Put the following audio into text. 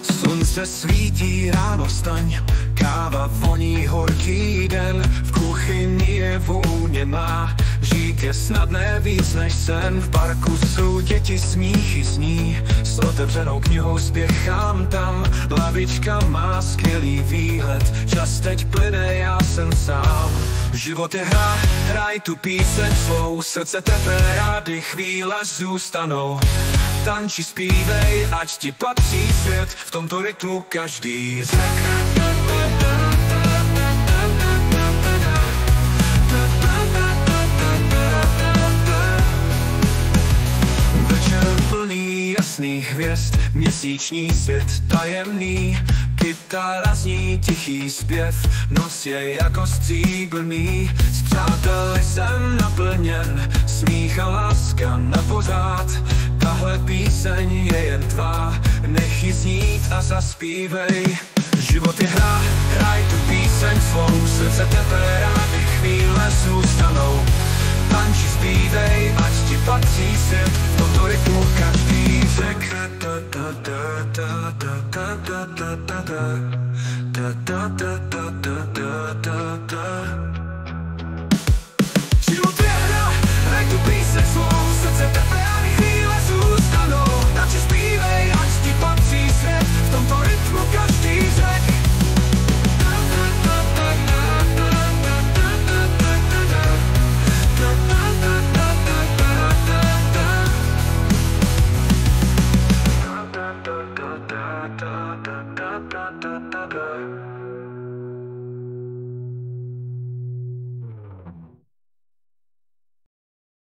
Slunce svítí, ráno vstaň, káva voní, horký den, v kuchyni je vůně má. Žít je snadné víc než sen, v parku jsou děti, smíchy zní, s otevřenou knihou spěchám tam. Lavička má skvělý výhled, čas teď plyne, já jsem sám. Život je hra, hraj tu píseň svou, srdce tepe, rády chvíle zůstanou. Tanči, zpívej, ať ti patří svět, v tomto rytmu každý řek. Večer plný jasných hvězd, měsíční svět tajemný. Kytara zní tichý zpěv, noc je jako stříbrný. S přáteli jsem naplněn, smích a láska na pořád. Tahle píseň je jen tvá, nech ji znít a zaspívej. Život je hra, hraj tu píseň svou, srdce tepe, rády chvíle zůstanou. Tanči, zpívej, ať ti patří svět, v tomto rytmu každý řek.